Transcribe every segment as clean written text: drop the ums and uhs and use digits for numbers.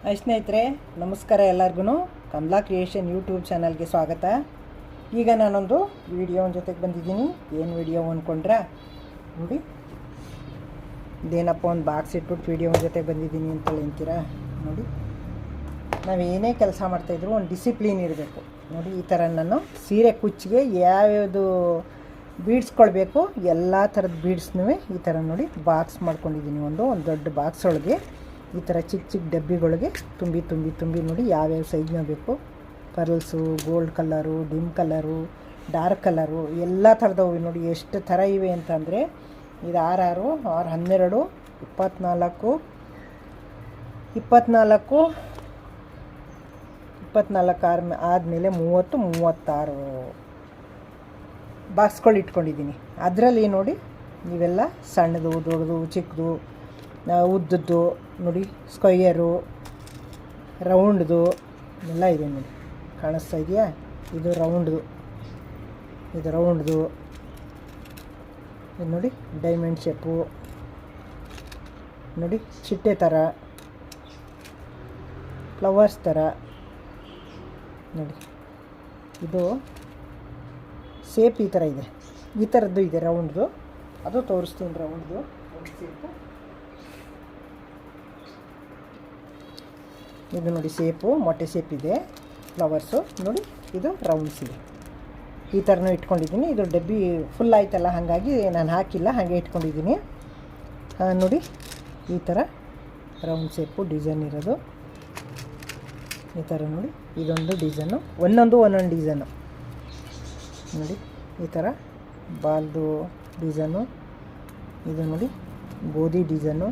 ಸ್ನೇಹಿತರೆ ನಮಸ್ಕಾರ. ಎಲ್ಲರಿಗೂ ಕಮಲಾ ಕ್ರಿಯೇಷನ್ ಯೂಟ್ಯೂಬ್ ಚಾನಲ್ಗೆ ಸ್ವಾಗತ. ಈಗ ನಾನೊಂದು ವಿಡಿಯೋ ಜೊತೆಗೆ ಬಂದಿದ್ದೀನಿ. ಏನು ವಿಡಿಯೋ ಅಂದ್ಕೊಂಡ್ರೆ ನೋಡಿ, ಇದೇನಪ್ಪ ಒಂದು ಬಾಕ್ಸ್ ಇಟ್ಬಿಟ್ಟು ವಿಡಿಯೋ ಜೊತೆಗೆ ಬಂದಿದ್ದೀನಿ ಅಂತ ಅಂತೀರಾ. ನೋಡಿ, ನಾವೇನೇ ಕೆಲಸ ಮಾಡ್ತಾಯಿದ್ರು ಒಂದು ಡಿಸಿಪ್ಲಿನ್ ಇರಬೇಕು. ನೋಡಿ, ಈ ಥರ ನಾನು ಸೀರೆ ಕುಚ್ಚಿಗೆ ಯಾವ್ಯಾವುದು ಬೀಡ್ಸ್ಕೊಳ್ಬೇಕು ಎಲ್ಲ ಥರದ ಬೀಡ್ಸ್ನೂ ಈ ಥರ ನೋಡಿ ಬಾಕ್ಸ್ ಮಾಡ್ಕೊಂಡಿದ್ದೀನಿ. ಒಂದು ದೊಡ್ಡ ಬಾಕ್ಸ್ ಒಳಗೆ ಈ ಥರ ಚಿಕ್ಕ ಚಿಕ್ಕ ಡಬ್ಬಿಗಳಿಗೆ ತುಂಬಿ ನೋಡಿ ಯಾವ್ಯಾವ ಸೈಜ್ನ ಬೇಕು. Pearls, gold colour, dim colour, dark colour ಎಲ್ಲ ಥರದವು ನೋಡಿ. ಎಷ್ಟು ಥರ ಇವೆ ಅಂತಂದರೆ ಇದು 6 6 12 24 ಆದಮೇಲೆ 30 36 ಬಾಕ್ಸ್ಗಳು ಇಟ್ಕೊಂಡಿದ್ದೀನಿ. ಅದರಲ್ಲಿ ನೋಡಿ ಇವೆಲ್ಲ ಸಣ್ಣದು, ದೊಡ್ಡದು, ಚಿಕ್ಕದು, ಉದ್ದದ್ದು ನೋಡಿ, ಸ್ಕ್ವಯರು, ರೌಂಡ್ದು ಎಲ್ಲ ಇದೆ ನೋಡಿ. ಕಾಣಿಸ್ತಾ ಇದೆಯಾ? ಇದು ರೌಂಡ್ದು, ಇದು ನೋಡಿ. ಡೈಮಂಡ್ ಶೇಪು ನೋಡಿ, ಚಿಟ್ಟೆ ಥರ, ಫ್ಲವರ್ಸ್ ಥರ ನೋಡಿ. ಇದು ಶೇಪ್ ಈ ಥರ ಇದೆ, ಈ ಥರದ್ದು ಇದೆ ರೌಂಡ್ದು. ಅದು ತೋರಿಸ್ತೀನಿ. ರೌಂಡ್ದು ಶೇಪು ಇದು ನೋಡಿ. ಶೇಪು ಮೊಟ್ಟೆ ಶೇಪ್ ಇದೆ, ಫ್ಲವರ್ಸು ನೋಡಿ. ಇದು ರೌಂಡ್ಸ್ ಇದೆ. ಈ ಥರನೂ ಇಟ್ಕೊಂಡಿದ್ದೀನಿ. ಇದು ಡಬ್ಬಿ ಫುಲ್ ಆಯ್ತಲ್ಲ, ಹಾಗಾಗಿ ನಾನು ಹಾಕಿಲ್ಲ, ಹಾಗೆ ಇಟ್ಕೊಂಡಿದ್ದೀನಿ ನೋಡಿ. ಈ ಥರ ರೌಂಡ್ ಶೇಪು ಡಿಸೈನ್ ಇರೋದು ಈ ಥರ ನೋಡಿ. ಇದೊಂದು ಡಿಸೈನು, ಒಂದೊಂದು ಡಿಸೈನು ನೋಡಿ. ಈ ಥರ ಬಾಲ್ದು ಡಿಸೈನು ಇದು ನೋಡಿ. ಗೋಧಿ ಡಿಸೈನು,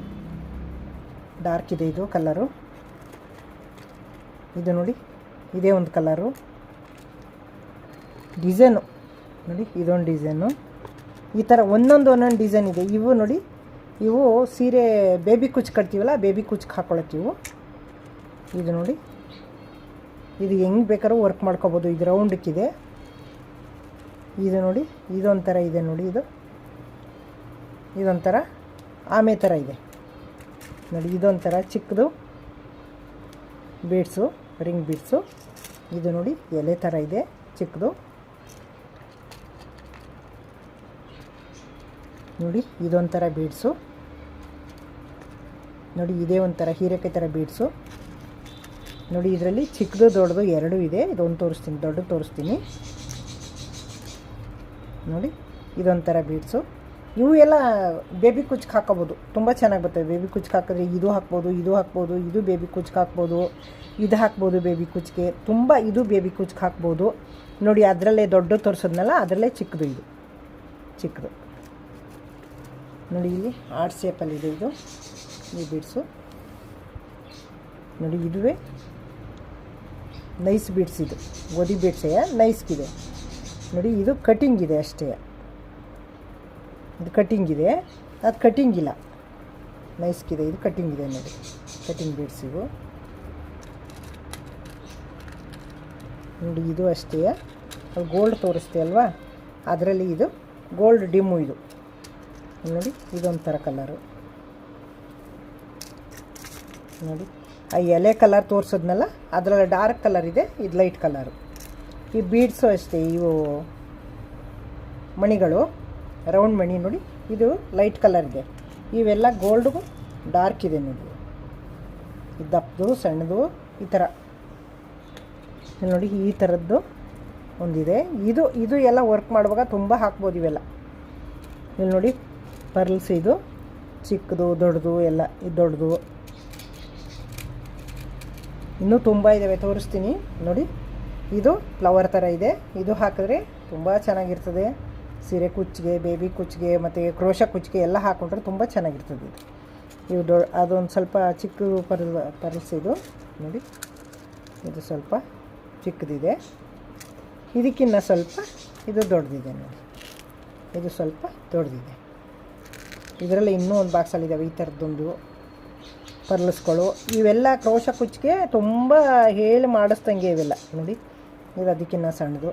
ಡಾರ್ಕ್ ಇದೆ ಇದು ಕಲರು. ಇದು ನೋಡಿ, ಇದೇ ಒಂದು ಕಲರು ಡಿಸೈನು ನೋಡಿ. ಇದೊಂದು ಡಿಸೈನು. ಈ ಥರ ಒಂದೊಂದು ಡಿಸೈನ್ ಇದೆ. ಇವು ನೋಡಿ, ಇವು ಸೀರೆ ಬೇಬಿ ಕುಚ್ಚು ಕಟ್ತೀವಲ್ಲ, ಬೇಬಿ ಕುಚ್ಚಿಗೆ ಹಾಕ್ಕೊಳಕ್ಕೆ ಇವು. ಇದು ನೋಡಿ, ಇದು ಹೆಂಗೆ ಬೇಕಾದ್ರೂ ವರ್ಕ್ ಮಾಡ್ಕೋಬೋದು. ಇದು ರೌಂಡಕ್ಕಿದೆ. ಇದು ನೋಡಿ, ಇದೊಂಥರ ಇದೆ ನೋಡಿ. ಇದೊಂಥರ ಆಮೆ ಥರ ಇದೆ ನೋಡಿ. ಇದೊಂಥರ ಚಿಕ್ಕದು ಬೀಡ್ಸು, ರಿಂಗ್ ಬೀಡ್ಸು. ಇದು ನೋಡಿ, ಎಲೆ ಥರ ಇದೆ ಚಿಕ್ಕದು ನೋಡಿ. ಇದೊಂಥರ ಬೀಡ್ಸು ನೋಡಿ. ಇದೇ ಒಂಥರ ಹೀರೆಕಾಯಿ ಥರ ಬೀಡ್ಸು ನೋಡಿ. ಇದರಲ್ಲಿ ಚಿಕ್ಕದು ದೊಡ್ಡದು ಎರಡೂ ಇದೆ. ಇದೊಂದು ತೋರಿಸ್ತೀನಿ, ದೊಡ್ಡದು ತೋರಿಸ್ತೀನಿ ನೋಡಿ. ಇದೊಂಥರ ಬೀಡ್ಸು. ಇವು ಎಲ್ಲ ಬೇಬಿ ಕುಚ್ಚಿಗೆ ಹಾಕೋಬೋದು, ತುಂಬ ಚೆನ್ನಾಗಿ ಬರ್ತವೆ. ಬೇಬಿ ಕುಚ್ಚಿಗೆ ಹಾಕಿದ್ರೆ ಇದು ಹಾಕ್ಬೋದು, ಇದು ಬೇಬಿ ಕುಚ್ಚಿಗೆ ಹಾಕ್ಬೋದು, ಇದು ಹಾಕ್ಬೋದು ಬೇಬಿ ಕುಚ್ಚಿಗೆ. ತುಂಬ ಇದು ಬೇಬಿ ಕುಚ್ಚಿಗೆ ಹಾಕ್ಬೋದು ನೋಡಿ. ಅದರಲ್ಲೇ ದೊಡ್ಡ ತೋರಿಸೋದ್ನಲ್ಲ, ಅದರಲ್ಲೇ ಚಿಕ್ಕದು, ಇದು ಚಿಕ್ಕದು ನೋಡಿ. ಇಲ್ಲಿ ಆರ್ಟ್ ಶೇಪಲ್ಲಿದೆ ಇದು, ಈ ಬೀಡ್ಸು ನೋಡಿ. ಇದುವೇ ನೈಸ್ ಬೀಡ್ಸ್, ಇದು ಗೋಧಿ ಬೀಡ್ಸೇ ನೈಸ್ಗಿದೆ ನೋಡಿ. ಇದು ಕಟಿಂಗ್ ಇದೆ ಅಷ್ಟೇ, ಇದು ಕಟಿಂಗ್ ಇದೆ, ಅದು ಕಟಿಂಗ್ ಇಲ್ಲ, ನೈಸ್ಗಿದೆ. ಇದು ಕಟಿಂಗ್ ಇದೆ ನೋಡಿ, ಕಟಿಂಗ್ ಬೀಡ್ಸ್ ಇವು ನೋಡಿ. ಇದು ಅಷ್ಟೇ, ಅದು ಗೋಲ್ಡ್ ತೋರಿಸ್ತೆ ಅಲ್ವಾ, ಅದರಲ್ಲಿ ಇದು ಗೋಲ್ಡ್ ಡಿಮ್ಮು ಇದು ನೋಡಿ. ಇದೊಂಥರ ಕಲರು ನೋಡಿ. ಆ ಎಲೆ ಕಲರ್ ತೋರಿಸೋದ್ನಲ್ಲ, ಅದರಲ್ಲಿ ಡಾರ್ಕ್ ಕಲರ್ ಇದೆ, ಇದು ಲೈಟ್ ಕಲರು. ಈ ಬೀಡ್ಸು ಅಷ್ಟೇ, ಇವು ಮಣಿಗಳು ರೌಂಡ್ ಮಣಿ ನೋಡಿ. ಇದು ಲೈಟ್ ಕಲರ್ ಇದೆ. ಇವೆಲ್ಲ ಗೋಲ್ಡ್ಗೂ ಡಾರ್ಕ್ ಇದೆ ನೋಡಿ. ಇದು ದಪ್ಪದು, ಸಣ್ಣದು, ಈ ಥರ ನೋಡಿ. ಈ ಥರದ್ದು ಒಂದಿದೆ. ಇದು ಎಲ್ಲ ವರ್ಕ್ ಮಾಡುವಾಗ ತುಂಬ ಹಾಕ್ಬೋದು ಇವೆಲ್ಲ. ಇಲ್ಲಿ ನೋಡಿ, ಪರ್ಲ್ಸ್ ಇದು ಚಿಕ್ಕದು, ದೊಡ್ಡದು ಎಲ್ಲ. ಇದು ದೊಡ್ಡದು, ಇನ್ನೂ ತುಂಬ ಇದ್ದಾವೆ, ತೋರಿಸ್ತೀನಿ ನೋಡಿ. ಇದು ಫ್ಲವರ್ ಥರ ಇದೆ. ಇದು ಹಾಕಿದ್ರೆ ತುಂಬ ಚೆನ್ನಾಗಿರ್ತದೆ. ಸೀರೆ ಕುಚ್ಚಿಗೆ, ಬೇಬಿ ಕುಚ್ಚಿಗೆ ಮತ್ತು ಕ್ರೋಶ ಕುಚ್ಚಿಗೆ ಎಲ್ಲ ಹಾಕ್ಕೊಂಡ್ರೆ ತುಂಬ ಚೆನ್ನಾಗಿರ್ತದೆ ಇದು. ಅದೊಂದು ಸ್ವಲ್ಪ ಚಿಕ್ಕ ಪರ್ಲ್ಸ್ ಇದು ನೋಡಿ. ಇದು ಸ್ವಲ್ಪ ಚಿಕ್ಕದಿದೆ, ಇದಕ್ಕಿಂತ ಸ್ವಲ್ಪ ಇದು ದೊಡ್ಡದಿದೆ ನೋಡಿ. ಇದು ಸ್ವಲ್ಪ ದೊಡ್ಡದಿದೆ. ಇದರಲ್ಲಿ ಇನ್ನೂ ಒಂದು ಬಾಕ್ಸಲ್ಲಿದ್ದಾವೆ ಈ ಥರದ್ದೊಂದು ಪರ್ಲ್ಸ್ಗಳು. ಇವೆಲ್ಲ ಕ್ರೋಶ ಕುಚ್ಚಿಗೆ ತುಂಬ ಹೇಳಿ ಮಾಡಿಸ್ದಂಗೆ ಇವೆಲ್ಲ ನೋಡಿ. ಇದು ಅದಕ್ಕಿಂತ ಸಣ್ಣದು.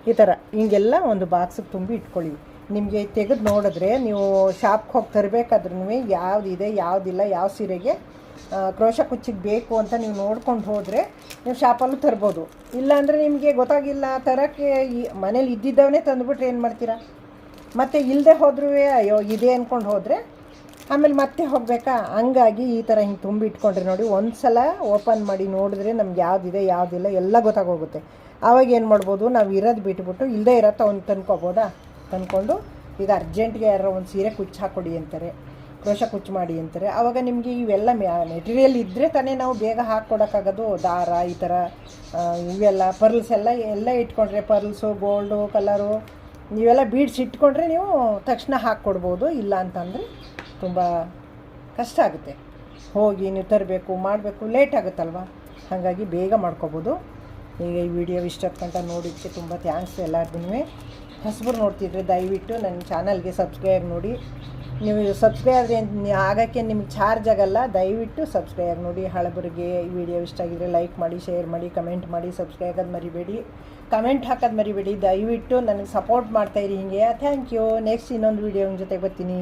ಈ ಥರ ಹಿಂಗೆಲ್ಲ ಒಂದು ಬಾಕ್ಸಿಗೆ ತುಂಬಿ ಇಟ್ಕೊಳ್ಳಿ. ನಿಮಗೆ ತೆಗೆದು ನೋಡಿದ್ರೆ ನೀವು ಶಾಪ್ಗೆ ಹೋಗಿ ತರಬೇಕಾದ್ರೂ ಯಾವುದಿದೆ ಯಾವುದಿಲ್ಲ, ಯಾವ ಸೀರೆಗೆ ಕ್ರೋಶ ಕುಚ್ಚಿಗೆ ಬೇಕು ಅಂತ ನೀವು ನೋಡ್ಕೊಂಡು ಹೋದರೆ ನೀವು ಶಾಪಲ್ಲೂ ತರ್ಬೋದು. ಇಲ್ಲಾಂದರೆ ನಿಮಗೆ ಗೊತ್ತಾಗಿಲ್ಲ ತರೋಕ್ಕೆ ಮನೇಲಿ ಇದ್ದಿದ್ದವನ್ನೇ ತಂದುಬಿಟ್ರೆ ಏನು ಮಾಡ್ತೀರಾ? ಮತ್ತು ಇಲ್ಲದೆ ಹೋದ್ರೂ ಅಯ್ಯೋ ಇದೆ ಅಂದ್ಕೊಂಡು ಹೋದರೆ ಆಮೇಲೆ ಮತ್ತೆ ಹೋಗಬೇಕಾ? ಹಂಗಾಗಿ ಈ ಥರ ಹಿಂಗೆ ತುಂಬಿಟ್ಕೊಂಡ್ರೆ ನೋಡಿ, ಒಂದು ಸಲ ಓಪನ್ ಮಾಡಿ ನೋಡಿದ್ರೆ ನಮ್ಗೆ ಯಾವುದಿದೆ ಯಾವುದಿಲ್ಲ ಎಲ್ಲ ಗೊತ್ತಾಗೋಗುತ್ತೆ. ಆವಾಗ ಏನು ಮಾಡ್ಬೋದು, ನಾವು ಇರೋದು ಬಿಟ್ಬಿಟ್ಟು ಇಲ್ಲದೇ ಇರತ್ತ ಒಂದು ತಂದ್ಕೊಬೋದಾ? ತಂದ್ಕೊಂಡು ಈಗ ಅರ್ಜೆಂಟ್ಗೆ ಯಾರೋ ಒಂದು ಸೀರೆ ಕುಚ್ಚು ಹಾಕ್ಕೊಡಿ ಅಂತಾರೆ, ಕ್ರೋಶ ಕುಚ್ಚು ಮಾಡಿ ಅಂತಾರೆ. ಆವಾಗ ನಿಮಗೆ ಇವೆಲ್ಲ ಮೆಟೀರಿಯಲ್ ಇದ್ದರೆ ತಾನೇ ನಾವು ಬೇಗ ಹಾಕ್ಕೊಡೋಕ್ಕಾಗೋದು. ದಾರ ಈ ಥರ ಇವೆಲ್ಲ ಪರ್ಲ್ಸ್ ಎಲ್ಲ ಇಟ್ಕೊಂಡ್ರೆ, ಪರ್ಲ್ಸು ಗೋಲ್ಡು ಕಲರು ನೀವೆಲ್ಲ ಬೀಡ್ಸ್ ಇಟ್ಕೊಂಡ್ರೆ ನೀವು ತಕ್ಷಣ ಹಾಕ್ಕೊಡ್ಬೋದು. ಇಲ್ಲ ಅಂತಂದರೆ ತುಂಬ ಕಷ್ಟ ಆಗುತ್ತೆ, ಹೋಗಿ ನೀವು ತರಬೇಕು ಮಾಡಬೇಕು, ಲೇಟ್ ಆಗುತ್ತಲ್ವ. ಹಾಗಾಗಿ ಬೇಗ ಮಾಡ್ಕೊಬೋದು. ಈಗ ಈ ವಿಡಿಯೋ ಇಷ್ಟೊತ್ತಂತ ನೋಡಿದ್ದಕ್ಕೆ ತುಂಬ ಥ್ಯಾಂಕ್ಸ್ ಎಲ್ಲರಿಗೂ. ಹೊಸಬರು ನೋಡ್ತಿದ್ರೆ ದಯವಿಟ್ಟು ನನ್ನ ಚಾನಲ್ಗೆ ಸಬ್ಸ್ಕ್ರೈಬ್ ನೋಡಿ. ನೀವು ಸಬ್ಸ್ಕ್ರೈಬ್ ಆಗೋಕ್ಕೆ ನಿಮ್ಗೆ ಚಾರ್ಜ್ ಆಗೋಲ್ಲ, ದಯವಿಟ್ಟು ಸಬ್ಸ್ಕ್ರೈಬ್ ನೋಡಿ. ಹಳಬರಿಗೆ ಈ ವಿಡಿಯೋ ಇಷ್ಟ ಆಗಿದ್ರೆ ಲೈಕ್ ಮಾಡಿ, ಶೇರ್ ಮಾಡಿ, ಕಮೆಂಟ್ ಮಾಡಿ, ಸಬ್ಸ್ಕ್ರೈಬ್ ಆಗೋದು ಮರಿಬೇಡಿ, ಕಮೆಂಟ್ ಹಾಕೋದು ಮರಿಬೇಡಿ. ದಯವಿಟ್ಟು ನನಗೆ ಸಪೋರ್ಟ್ ಮಾಡ್ತಾಯಿರಿ ಹೀಗೆ. Thank you. ನೆಕ್ಸ್ಟ್ ಇನ್ನೊಂದು ವಿಡಿಯೋ ಜೊತೆಗೆ ಬರ್ತೀನಿ.